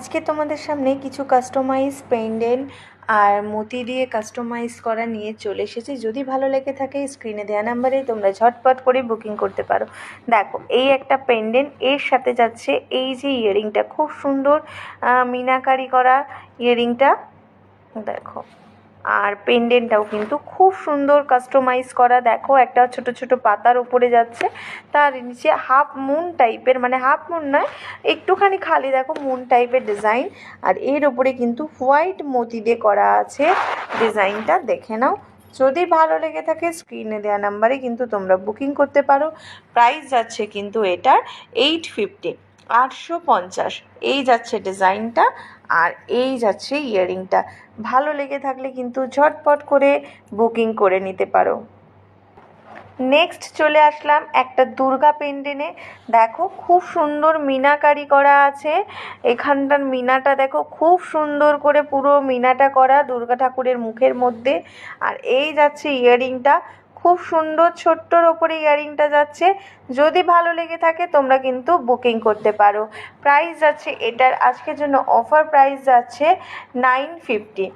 আজকে তোমাদের সামনে কিছু কাস্টমাইজ পেন্ডেন্ট আর মতি দিয়ে কাস্টমাইজ করা নিয়ে চলে এসেছি। যদি ভালো লেগে থাকে স্ক্রিনে দেওয়া নাম্বারে তোমরা ঝটপট করে বুকিং করতে পারো। দেখো, এই একটা পেন্ডেন্ট, এর সাথে যাচ্ছে এই যে ইয়ারিংটা, খুব সুন্দর মিনাকারি করা ইয়ারিংটা দেখো। আর পেন্ডেন্টটাও কিন্তু খুব সুন্দর কাস্টমাইজ করা। দেখো, একটা ছোট ছোট পাতার উপরে যাচ্ছে, তার নিচে হাফ মুন টাইপের, মানে হাফ মুন নয়, একটুখানি খালি দেখো মুন টাইপের ডিজাইন। আর এর উপরে কিন্তু হোয়াইট মতি দিয়ে করা আছে ডিজাইনটা, দেখে নাও। যদি ভালো লেগে থাকে স্ক্রিনে দেওয়া নাম্বারে কিন্তু তোমরা বুকিং করতে পারো। প্রাইস যাচ্ছে কিন্তু এটার 850, 850 এই যাচ্ছে ডিজাইনটা। আর এই যাচ্ছে ইয়ারিংটা। ভালো লেগে থাকলে কিন্তু ঝটপট করে বুকিং করে নিতে পারো। নেক্সট চলে আসলাম একটা দুর্গা পেন্ডেন্টে। দেখো, খুব সুন্দর মিনাকারি করা আছে। এখানটার মিনাটা দেখো, খুব সুন্দর করে পুরো মিনাটা করা দুর্গা ঠাকুরের মুখের মধ্যে। আর এই যাচ্ছে ইয়ারিংটা, খুব সুন্দর ছোট্টর ওপরে ইয়ারিংটা যাচ্ছে। যদি ভালো লেগে থাকে তোমরা কিন্তু বুকিং করতে পারো। প্রাইস যাচ্ছে এটার আজকের জন্য অফার প্রাইস যাচ্ছে 950,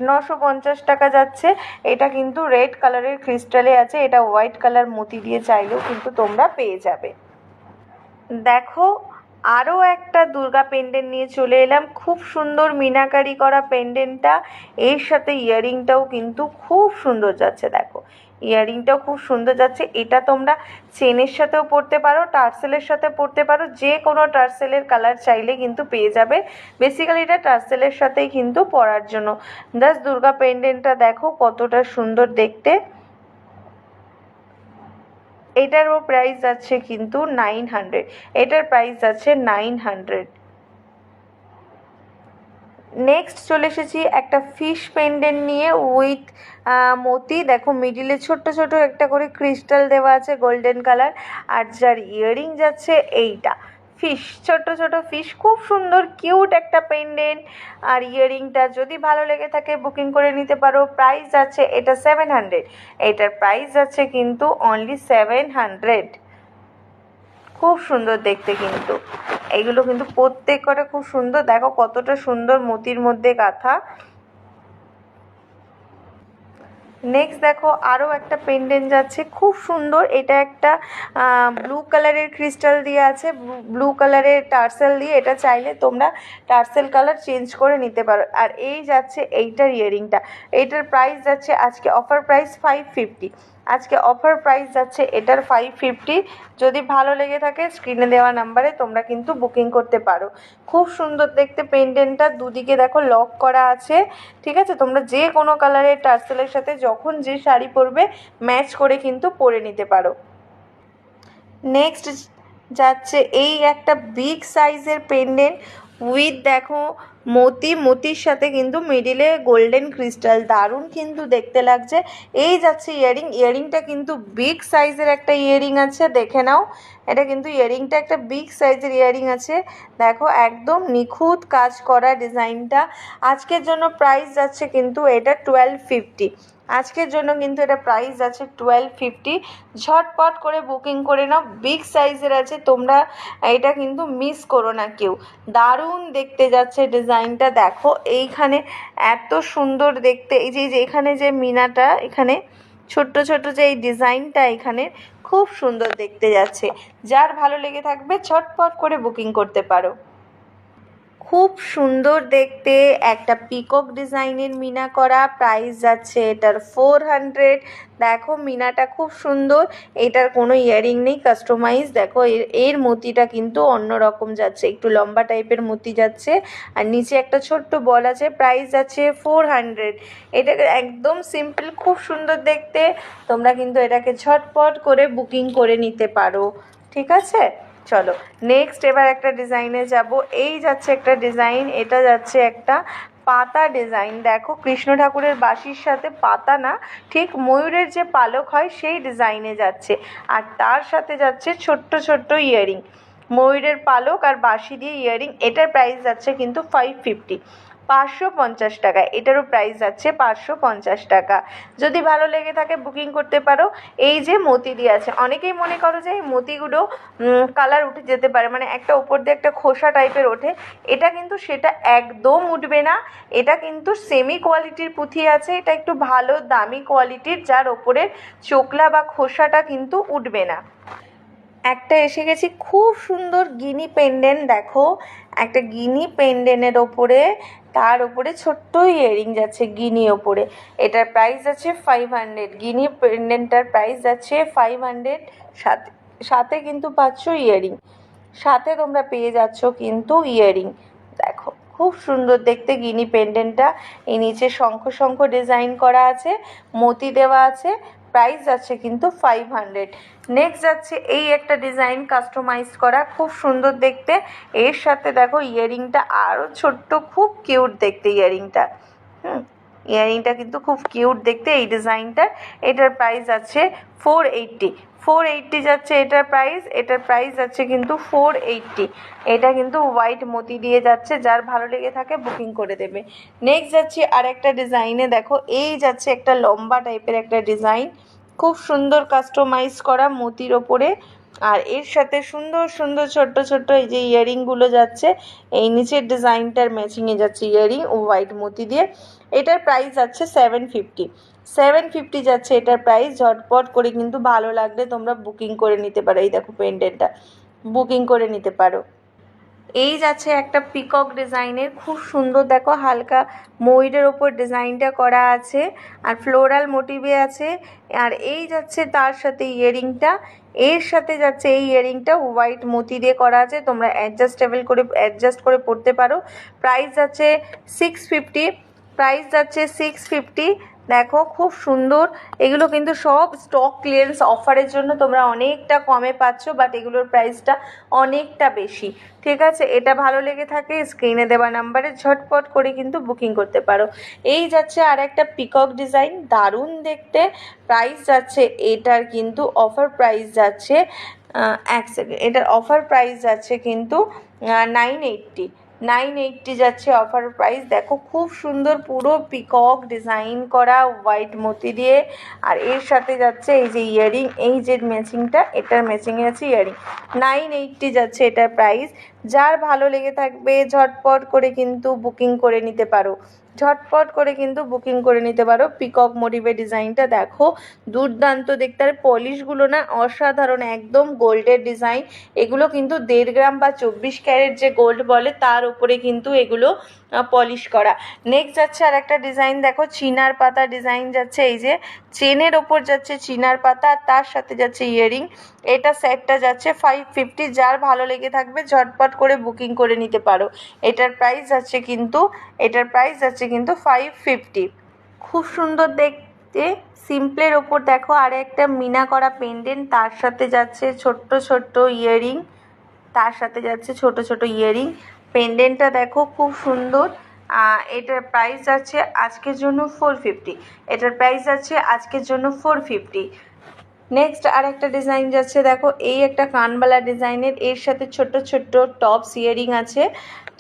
950 টাকা যাচ্ছে। এটা কিন্তু রেড কালারের ক্রিস্টালে আছে, এটা হোয়াইট কালার মতি দিয়ে চাইলেও কিন্তু তোমরা পেয়ে যাবে। দেখো, আরও একটা দুর্গা পেন্ডেন্ট নিয়ে চলে এলাম। খুব সুন্দর মিনাকারি করা পেন্ডেন্টটা, এর সাথে ইয়ারিংটাও কিন্তু খুব সুন্দর যাচ্ছে। দেখো, ইয়ারিংটাও খুব সুন্দর যাচ্ছে। এটা তোমরা চেনের সাথেও পরতে পারো, টার্সেলের সাথে পরতে পারো, যে কোনো টার্সেলের কালার চাইলে কিন্তু পেয়ে যাবে। বেসিক্যালি এটা টার্সেলের সাথেই কিন্তু পরার জন্য। জাস্ট দুর্গা পেন্ডেন্টটা দেখো কতটা সুন্দর দেখতে। এটারও প্রাইস আছে কিন্তু 900, এটার প্রাইস আছে 900। নেক্সট চলে এসেছি একটা ফিশ পেন্ডেন্ট নিয়ে উইথ মতি। দেখো, মিডিলে ছোট্ট ছোট একটা করে ক্রিস্টাল দেওয়া আছে গোল্ডেন কালার। আর যার ইয়ারিং যাচ্ছে এইটা, ফিশ, ছোট ছোট ফিশ, খুব সুন্দর কিউট একটা পেন্ডেন্ট। আর ইয়ারিংটা যদি ভালো লেগে থাকে বুকিং করে নিতে পারো। প্রাইস যাচ্ছে এটা 700, এটার প্রাইস যাচ্ছে কিন্তু অনলি 700। খুব সুন্দর দেখতে কিন্তু এইগুলো, কিন্তু প্রত্যেক কটা খুব সুন্দর। দেখো কতটা সুন্দর মতির মধ্যে গাঁথা। নেক্সট দেখো, আরও একটা পেন্ডেন্ট যাচ্ছে খুব সুন্দর। এটা একটা ব্লু কালারের ক্রিস্টাল দিয়ে আছে, ব্লু কালারের টার্সেল দিয়ে। এটা চাইলে তোমরা টার্সেল কালার চেঞ্জ করে নিতে পারো। আর এই যাচ্ছে এইটার ইয়ারিংটা, এইটার প্রাইস যাচ্ছে আজকে অফার প্রাইস 550, আজকে অফার প্রাইস যাচ্ছে এটার 550। যদি ভালো লেগে থাকে স্ক্রিনে দেওয়া নাম্বারে তোমরা কিন্তু বুকিং করতে পারো। খুব সুন্দর দেখতে পেন্ডেন্টটা, দুদিকে দেখো লক করা আছে। ঠিক আছে, তোমরা যে কোনো কালারের টার্সেলের সাথে যখন যে শাড়ি পরবে ম্যাচ করে কিন্তু পরে নিতে পারো। নেক্সট যাচ্ছে এই একটা বিগ সাইজের পেন্ডেন্ট উইথ দেখো মতির সাথে কিন্তু মিডিলে গোল্ডেন ক্রিস্টাল, দারুণ কিন্তু দেখতে লাগছে। এই যাচ্ছে ইয়ারিং, ইয়ারিংটা কিন্তু বিগ সাইজের একটা ইয়ারিং আছে, দেখে নাও। এটা কিন্তু ইয়ারিংটা একটা বিগ সাইজের ইয়ারিং আছে। দেখো, একদম নিখুঁত কাজ করা ডিজাইনটা। আজকের জন্য প্রাইস যাচ্ছে কিন্তু এটা 1250, আজকের জন্য কিন্তু এটা প্রাইস আছে 1250। ঝটপট করে বুকিং করে নাও, বিগ সাইজের আছে, তোমরা এটা কিন্তু মিস করো না কেউ। দারুণ দেখতে যাচ্ছে ডিজাইনটা। দেখো, এইখানে এত সুন্দর দেখতে, এই যে এখানে যে মিনাটা, এখানে ছোট্ট ছোট যে এই ডিজাইনটা এখানে খুব সুন্দর দেখতে যাচ্ছে। যার ভালো লেগে থাকবে ঝটপট করে বুকিং করতে পারো। খুব সুন্দর দেখতে একটা পিকক ডিজাইনের মিনা করা, প্রাইস যাচ্ছে এটার 400। দেখো, মিনাটা খুব সুন্দর, এটার কোনো ইয়ারিং নেই, কাস্টমাইজ। দেখো, এর মতিটা কিন্তু অন্যরকম যাচ্ছে, একটু লম্বা টাইপের মতি যাচ্ছে। আর নিচে একটা ছোট্ট বল আছে, প্রাইস যাচ্ছে 400। এটা একদম সিম্পল, খুব সুন্দর দেখতে। তোমরা কিন্তু এটাকে ঝটপট করে বুকিং করে নিতে পারো। ঠিক আছে, চলো নেক্সট এবার একটা ডিজাইনে যাব। এই যাচ্ছে একটা ডিজাইন, এটা যাচ্ছে একটা পাতা ডিজাইন। দেখো, কৃষ্ণ ঠাকুরের বাঁশির সাথে, পাতা না, ঠিক ময়ূরের যে পালক হয় সেই ডিজাইনে যাচ্ছে। আর তার সাথে যাচ্ছে ছোট্ট ছোট্ট ইয়ারিং, ময়ূরের পালক আর বাঁশি দিয়ে ইয়ারিং। এটার প্রাইস যাচ্ছে কিন্তু 550, 550 টাকা। এটারও প্রাইস যাচ্ছে 550 টাকা। যদি ভালো লেগে থাকে বুকিং করতে পারো। এই যে মতি দিয়ে আছে, অনেকেই মনে করো যে এই মতিগুলো কালার উঠে যেতে পারে, মানে একটা উপর দিয়ে একটা খোসা টাইপের ওঠে, এটা কিন্তু সেটা একদম উঠবে না। এটা কিন্তু সেমি কোয়ালিটির পুঁথি আছে, এটা একটু ভালো দামি কোয়ালিটির, যার ওপরের চোকলা বা খোসাটা কিন্তু উঠবে না। একটা এসে গেছি খুব সুন্দর গিনি পেন্ডেন্ট, দেখো একটা গিনি পেন্ডেন্টের ওপরে, তার ওপরে ছোট্ট ইয়ারিং যাচ্ছে গিনি ওপরে। এটার প্রাইস আছে 500। গিনি পেন্ডেন্টটার প্রাইস যাচ্ছে 500। সাথে সাথে কিন্তু পাচ্ছ ইয়ারিং, সাথে তোমরা পেয়ে যাচ্ছ কিন্তু ইয়ারিং। দেখো খুব সুন্দর দেখতে গিনি পেন্ডেন্টটা। এই নিচে শঙ্খ শঙ্খ ডিজাইন করা আছে, মতি দেওয়া আছে। প্রাইস যাচ্ছে কিন্তু 500। নেক্সট যাচ্ছে এই একটা ডিজাইন কাস্টমাইজ করা, খুব সুন্দর দেখতে। এর সাথে দেখো ইয়ারিংটা আরও ছোট্ট, খুব কিউট দেখতে ইয়ারিংটা। ইয়ারিংটা কিন্তু খুব কিউট দেখতে এই ডিজাইনটার। এটার প্রাইস আছে 480। 480 যাচ্ছে এটার প্রাইস। এটার প্রাইস যাচ্ছে কিন্তু 480। এটা কিন্তু হোয়াইট মতি দিয়ে যাচ্ছে, যার ভালো লেগে থাকে বুকিং করে দেবে। নেক্সট যাচ্ছি আর একটা ডিজাইনে, দেখো এই যাচ্ছে একটা লম্বা টাইপের একটা ডিজাইন, খুব সুন্দর কাস্টমাইজ করা মতির ওপরে। আর এর সাথে সুন্দর সুন্দর ছোট্ট ছোট্ট এই যে ইয়ারিংগুলো যাচ্ছে, এই নিচের ডিজাইনটার ম্যাচিংয়ে যাচ্ছে ইয়ারিং ও হোয়াইট মতি দিয়ে। এটার প্রাইস যাচ্ছে 750। 750 যাচ্ছে এটার প্রাইস। ঝটপট করে কিন্তু ভালো লাগলে তোমরা বুকিং করে নিতে পারো। এই দেখো পেন্ডেন্টটা বুকিং করে নিতে পারো। এই যাচ্ছে একটা পিকক ডিজাইনের, খুব সুন্দর দেখো হালকা ময়ূরের ওপর ডিজাইনটা করা আছে আর ফ্লোরাল মোটিভে আছে। আর এই যাচ্ছে তার সাথে ইয়ারিংটা, এর সাথে যাচ্ছে এই ইয়ারিংটা হোয়াইট মতি দিয়ে করা আছে, তোমরা অ্যাডজাস্ট করে পড়তে পারো। প্রাইস যাচ্ছে 650। প্রাইস যাচ্ছে 650। দেখো খুব সুন্দর। এগুলো কিন্তু সব স্টক ক্লিয়ারেন্স অফারের জন্য তোমরা অনেকটা কমে পাচ্ছ, বাট এগুলোর প্রাইসটা অনেকটা বেশি। ঠিক আছে, এটা ভালো লেগে থাকে স্ক্রিনে দেওয়া নাম্বারে ঝটপট করে কিন্তু বুকিং করতে পারো। এই যাচ্ছে আর একটা পিকক ডিজাইন, দারুণ দেখতে। প্রাইস যাচ্ছে এটার কিন্তু অফার প্রাইস যাচ্ছে, এক সেকেন্ড, এটার অফার প্রাইস যাচ্ছে কিন্তু 980। 980 যাচ্ছে অফার প্রাইস। দেখো খুব সুন্দর পুরো পিকক ডিজাইন করা হোয়াইট মতি দিয়ে। আর এর সাথে যাচ্ছে এই যে ইয়ারিং, এই যে ম্যাচিংটা, এটার ম্যাচিংয়ে আছে ইয়ারিং। 980 যাচ্ছে এটার প্রাইস। যার ভালো লেগে থাকবে ঝটপট করে কিন্তু বুকিং করে নিতে পারো। ঝটপট করে কিন্তু বুকিং করে নিতে পারো। পিকক মোটিভের ডিজাইনটা দেখো দুর্দান্ত দেখতে, আর পলিশগুলো না অসাধারণ, একদম গোল্ডের ডিজাইন। এগুলো কিন্তু 1.5 গ্রাম বা 24 ক্যারেট যে গোল্ড বলে তার উপরে কিন্তু এগুলো পলিশ করা। নেক্সট যাচ্ছে আর একটা ডিজাইন, দেখো চিনার পাতা ডিজাইন যাচ্ছে, এই যে চেনের ওপর যাচ্ছে চিনার পাতা, আর তার সাথে যাচ্ছে ইয়ারিং। এটা সেটটা যাচ্ছে 550। যার ভালো লেগে থাকবে ঝটপট করে বুকিং করে নিতে পারো। এটার প্রাইস যাচ্ছে কিন্তু 550। খুব সুন্দর দেখতে সিম্পলের ওপর দেখো আর একটা মিনা করা পেন্ডেন্ট, তার সাথে যাচ্ছে ছোট্ট ছোট্ট ইয়ারিং, তার সাথে যাচ্ছে ছোট ছোট ইয়ারিং। পেন্ডেন্টটা দেখো খুব সুন্দর। এটার প্রাইস যাচ্ছে আজকের জন্য 450। এটার প্রাইস যাচ্ছে আজকের জন্য 450। নেক্সট আর একটা ডিজাইন যাচ্ছে, দেখো এই একটা কানবালা ডিজাইনের, এর সাথে ছোট্ট ছোট্ট টপস ইয়ারিং আছে।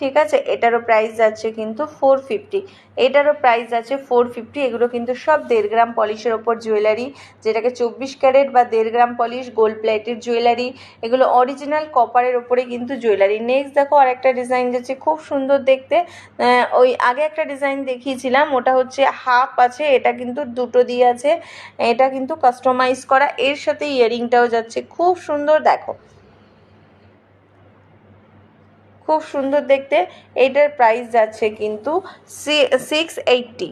ঠিক আছে, এটারও প্রাইস যাচ্ছে কিন্তু 450। এটারও প্রাইস আছে 450। এগুলো কিন্তু সব 1.5 গ্রাম পলিশের ওপর জুয়েলারি, যেটাকে 24 ক্যারেট বা 1.5 গ্রাম পলিশ গোল্ড প্লেটের জুয়েলারি। এগুলো অরিজিনাল কপারের ওপরে কিন্তু জুয়েলারি। নেক্সট দেখো আর একটা ডিজাইন যাচ্ছে খুব সুন্দর দেখতে। ওই আগে একটা ডিজাইন দেখিয়েছিলাম, ওটা হচ্ছে হাফ আছে, এটা কিন্তু দুটো দিয়ে আছে। এটা কিন্তু কাস্টমাইজ করা, এর সাথে ইয়ারিংটাও যাচ্ছে খুব সুন্দর। দেখো খুব সুন্দর দেখতে। এটার প্রাইস যাচ্ছে কিন্তু 680।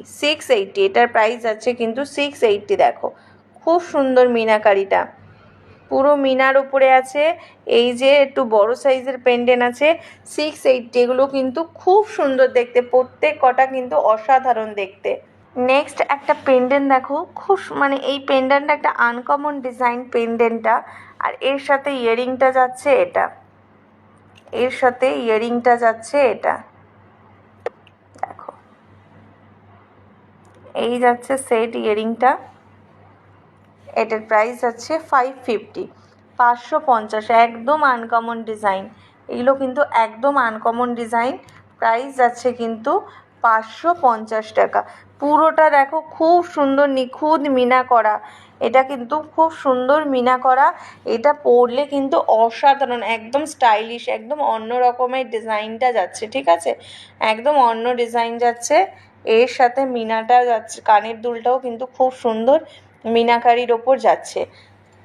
এটার প্রাইস যাচ্ছে কিন্তু 680। দেখো খুব সুন্দর মিনাকারিটা, পুরো মিনার উপরে আছে। এই যে একটু বড় সাইজের পেন্ডেন্ট আছে, 680। এগুলো কিন্তু খুব সুন্দর দেখতে, প্রত্যেক কটা কিন্তু অসাধারণ দেখতে। নেক্সট একটা পেন্ডেন্ট দেখো, খুব মানে এই পেন্ডেন্টটা একটা আনকমন ডিজাইন পেন্ডেন্টটা। আর এর সাথে ইয়ারিংটা যাচ্ছে এটা, এর সাথে ইয়ারিংটা যাচ্ছে এটা। দেখো এই যাচ্ছে সেট ইয়ারিংটা। এটার প্রাইস যাচ্ছে 550। 550, একদম আনকমন ডিজাইন। এগুলো কিন্তু একদম আনকমন ডিজাইন। প্রাইস যাচ্ছে কিন্তু 550 টাকা। পুরোটা দেখো খুব সুন্দর নিখুঁত মিনা করা, এটা কিন্তু খুব সুন্দর মিনা করা। এটা পরলে কিন্তু অসাধারণ, একদম স্টাইলিশ, একদম অন্য রকমের ডিজাইনটা যাচ্ছে, ঠিক আছে, একদম অন্য ডিজাইন যাচ্ছে। এর সাথে মিনাটা যাচ্ছে, কানের দুলটাও কিন্তু খুব সুন্দর মিনাকারির ওপর যাচ্ছে,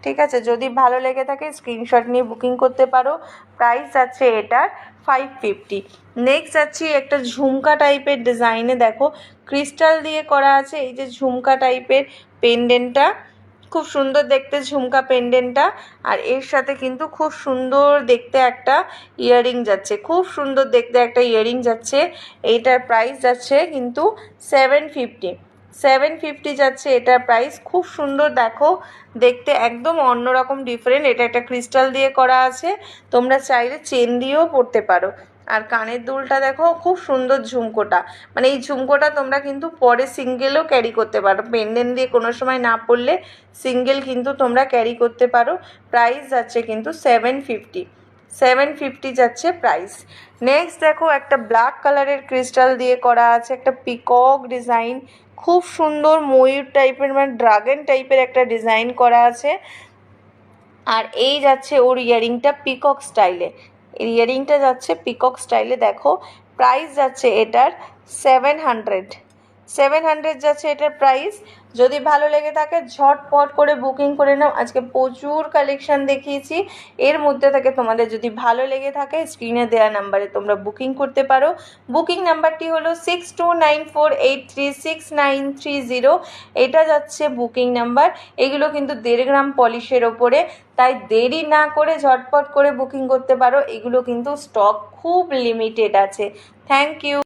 ঠিক আছে। যদি ভালো লেগে থাকে স্ক্রিনশট নিয়ে বুকিং করতে পারো। প্রাইস যাচ্ছে এটার 550। নেক্সট যাচ্ছি একটা ঝুমকা টাইপের ডিজাইনে, দেখো ক্রিস্টাল দিয়ে করা আছে এই যে ঝুমকা টাইপের পেন্ডেন্টটা, খুব সুন্দর দেখতে ঝুমকা পেন্ডেন্টটা। আর এর সাথে কিন্তু খুব সুন্দর দেখতে একটা ইয়াররিং যাচ্ছে, খুব সুন্দর দেখতে একটা ইয়াররিং যাচ্ছে। এইটার প্রাইস যাচ্ছে কিন্তু 750 যাচ্ছে এটার প্রাইস। খুব সুন্দর দেখো দেখতে, একদম অন্যরকম ডিফারেন্ট। এটা একটা ক্রিস্টাল দিয়ে করা আছে, তোমরা চাইলে চেন দিয়েও পরতে পারো। আর কানের দুলটা দেখো খুব সুন্দর ঝুমকোটা, মানে এই ঝুমকোটা তোমরা কিন্তু পরে সিঙ্গেলও ক্যারি করতে পারো, পেন্ডেন্ট দিয়ে কোনো সময় না পরলে সিঙ্গেল কিন্তু তোমরা ক্যারি করতে পারো। প্রাইস যাচ্ছে কিন্তু 750 যাচ্ছে প্রাইস। নেক্সট দেখো একটা ব্ল্যাক কালারের ক্রিস্টাল দিয়ে করা আছে একটা পিকক ডিজাইন, খুব সুন্দর ময়ূর টাইপের মানে ড্রাগন টাইপের একটা ডিজাইন করা আছে। আর এই যাচ্ছে ওর ইয়ারিংটা পিকক স্টাইলে, ইয়ারিংটা যাচ্ছে পিকক স্টাইলে। দেখো প্রাইস যাচ্ছে এটার 700 যাচ্ছে এটার প্রাইস। যদি ভালো লেগে থাকে ঝটপট করে বুকিং করে নাও। আজকে প্রচুর কালেকশন দেখিয়েছি, এর মধ্যে থেকে তোমাদের যদি ভালো লেগে থাকে স্ক্রিনে দেওয়া নাম্বারে তোমরা বুকিং করতে পারো। বুকিং নাম্বারটি হলো 6294836930। এটা যাচ্ছে বুকিং নাম্বার। এগুলো কিন্তু 1.5 গ্রাম পলিশের ওপরে, তাই দেরি না করে ঝটপট করে বুকিং করতে পারো। এগুলো কিন্তু স্টক খুব লিমিটেড আছে। Thank you.